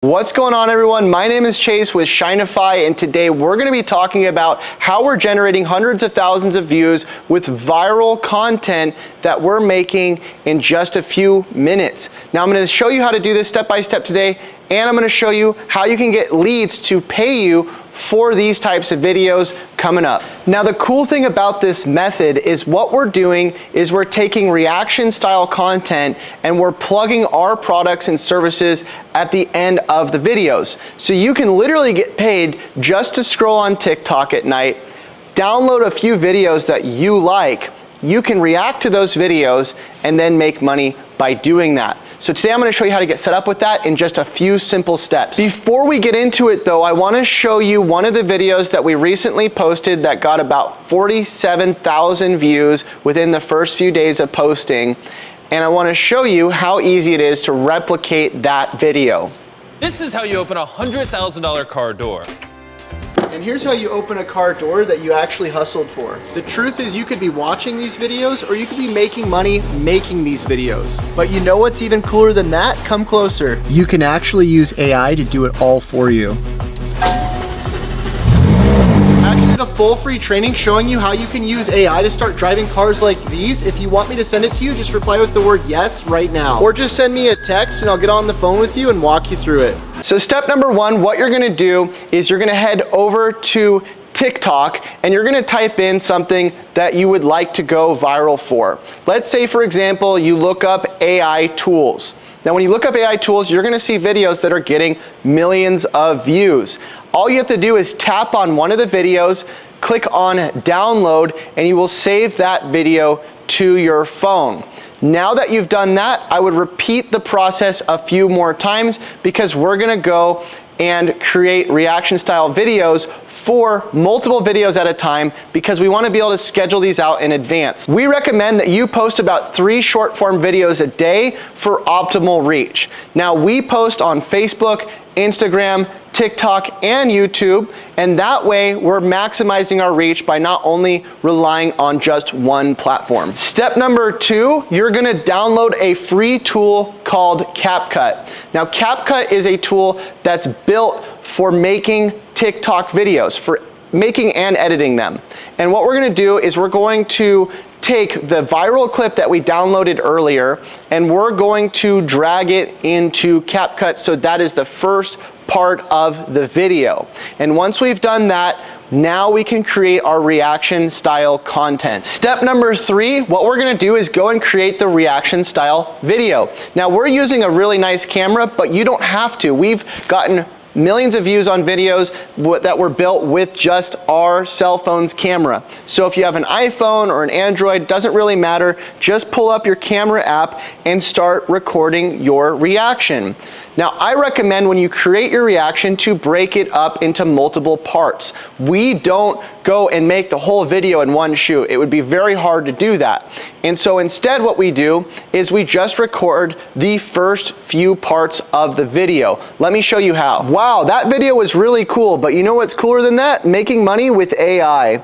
What's going on, everyone? My name is Chase with Shinify, and today we're going to be talking about how we're generating hundreds of thousands of views with viral content that we're making in just a few minutes. Now, I'm going to show you how to do this step by step today, and I'm going to show you how you can get leads to pay you for these types of videos coming up. Now, the cool thing about this method is what we're doing is we're taking reaction style content and we're plugging our products and services at the end of the videos. So you can literally get paid just to scroll on TikTok at night, download a few videos that you like, you can react to those videos and then make money by doing that. So today I'm going to show you how to get set up with that in just a few simple steps. Before we get into it though, I want to show you one of the videos that we recently posted that got about 47,000 views within the first few days of posting. And I want to show you how easy it is to replicate that video. This is how you open a $100,000 car door. And here's how you open a car door that you actually hustled for. The truth is you could be watching these videos or you could be making money making these videos. But you know what's even cooler than that? Come closer. You can actually use AI to do it all for you. I actually did a full free training showing you how you can use AI to start driving cars like these. If you want me to send it to you, just reply with the word yes right now. Or just send me a text and I'll get on the phone with you and walk you through it. So step number one, what you're gonna do is you're gonna head over to TikTok and you're gonna type in something that you would like to go viral for. Let's say, for example, you look up AI tools. Now, when you look up AI tools, you're gonna see videos that are getting millions of views. All you have to do is tap on one of the videos, click on download, and you will save that video to your phone. Now that you've done that, I would repeat the process a few more times because we're gonna go and create reaction style videos for multiple videos at a time because we want to be able to schedule these out in advance. We recommend that you post about 3 short form videos a day for optimal reach. Now, we post on Facebook, Instagram, TikTok, and YouTube, and that way we're maximizing our reach by not only relying on just one platform. Step number 2, you're gonna download a free tool called CapCut. Now, CapCut is a tool that's built for making TikTok videos, for making and editing them. And what we're gonna do is we're going to take the viral clip that we downloaded earlier and we're going to drag it into CapCut so that is the first part of the video. And once we've done that, now we can create our reaction style content. Step number 3, what we're gonna do is go and create the reaction style video. Now, we're using a really nice camera, but you don't have to. We've gotten millions of views on videos that were built with just our cell phone's camera. So if you have an iPhone or an Android, doesn't really matter. Just pull up your camera app and start recording your reaction. Now, I recommend when you create your reaction to break it up into multiple parts. We don't go and make the whole video in one shoot. It would be very hard to do that. And so instead what we do is we just record the first few parts of the video. Let me show you how. Wow, that video was really cool, but you know what's cooler than that? Making money with AI.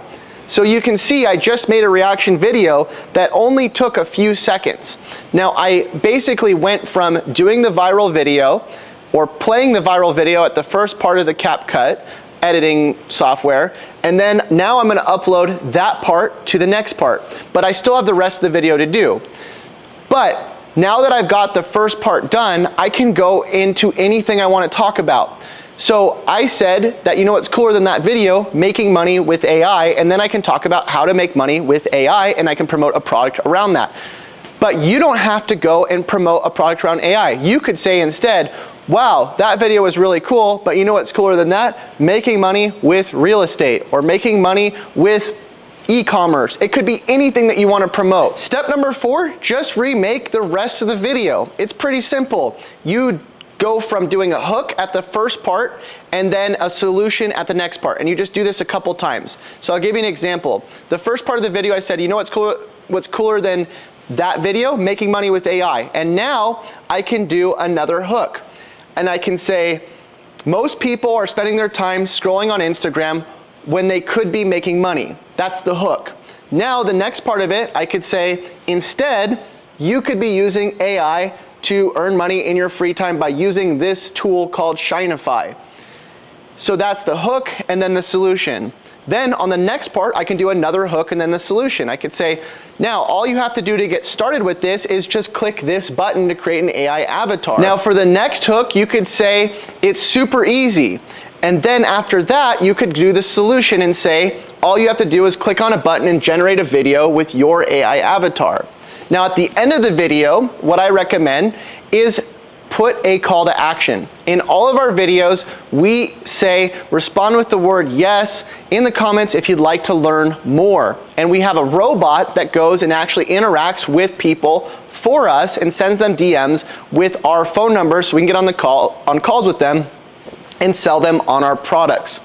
So you can see I just made a reaction video that only took a few seconds. Now, I basically went from doing the viral video or playing the viral video at the first part of the CapCut editing software, and then now I'm gonna upload that part to the next part, but I still have the rest of the video to do. But now that I've got the first part done, I can go into anything I wanna talk about. So I said that, you know what's cooler than that video? Making money with AI, and then I can talk about how to make money with AI and I can promote a product around that. But you don't have to go and promote a product around AI. You could say instead, wow, that video was really cool, but you know what's cooler than that? Making money with real estate or making money with e-commerce. It could be anything that you want to promote. Step number 4, just remake the rest of the video. It's pretty simple. You go from doing a hook at the first part and then a solution at the next part. And you just do this a couple times. So I'll give you an example. The first part of the video I said, you know what's cooler than that video? Making money with AI. And now I can do another hook. And I can say, most people are spending their time scrolling on Instagram when they could be making money. That's the hook. Now the next part of it, I could say, instead, you could be using AI to earn money in your free time by using this tool called Shinify. So that's the hook and then the solution. Then on the next part, I can do another hook and then the solution. I could say, now all you have to do to get started with this is just click this button to create an AI avatar. Now for the next hook, you could say, it's super easy. And then after that, you could do the solution and say, all you have to do is click on a button and generate a video with your AI avatar. Now at the end of the video, what I recommend is put a call to action. In all of our videos, we say, respond with the word yes in the comments if you'd like to learn more. And we have a robot that goes and actually interacts with people for us and sends them DMs with our phone number so we can get on calls with them and sell them on our products.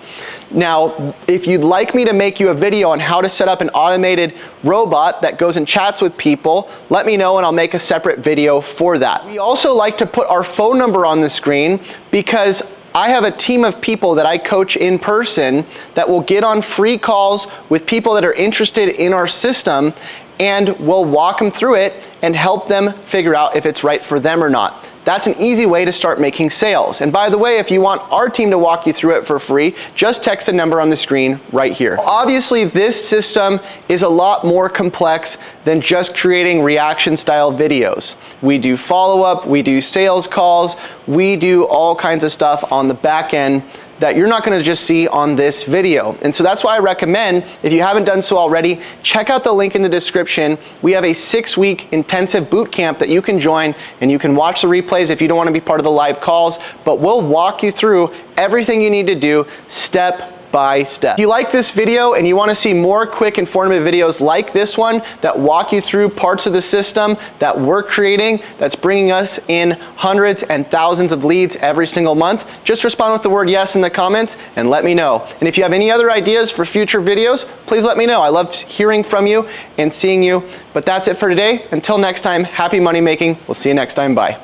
Now, if you'd like me to make you a video on how to set up an automated robot that goes and chats with people, let me know and I'll make a separate video for that. We also like to put our phone number on the screen because I have a team of people that I coach in person that will get on free calls with people that are interested in our system, and we'll walk them through it and help them figure out if it's right for them or not. That's an easy way to start making sales. And by the way, if you want our team to walk you through it for free, just text the number on the screen right here. Obviously, this system is a lot more complex than just creating reaction style videos. We do follow-up, we do sales calls, we do all kinds of stuff on the back end that you're not gonna just see on this video. And so that's why I recommend, if you haven't done so already, check out the link in the description. We have a 6-week intensive boot camp that you can join, and you can watch the replays if you don't wanna be part of the live calls, but we'll walk you through everything you need to do step by step. If you like this video and you want to see more quick informative videos like this one that walk you through parts of the system that we're creating that's bringing us in hundreds and thousands of leads every single month, just respond with the word yes in the comments and let me know. And if you have any other ideas for future videos, please let me know. I love hearing from you and seeing you. But that's it for today. Until next time, happy money making. We'll see you next time. Bye.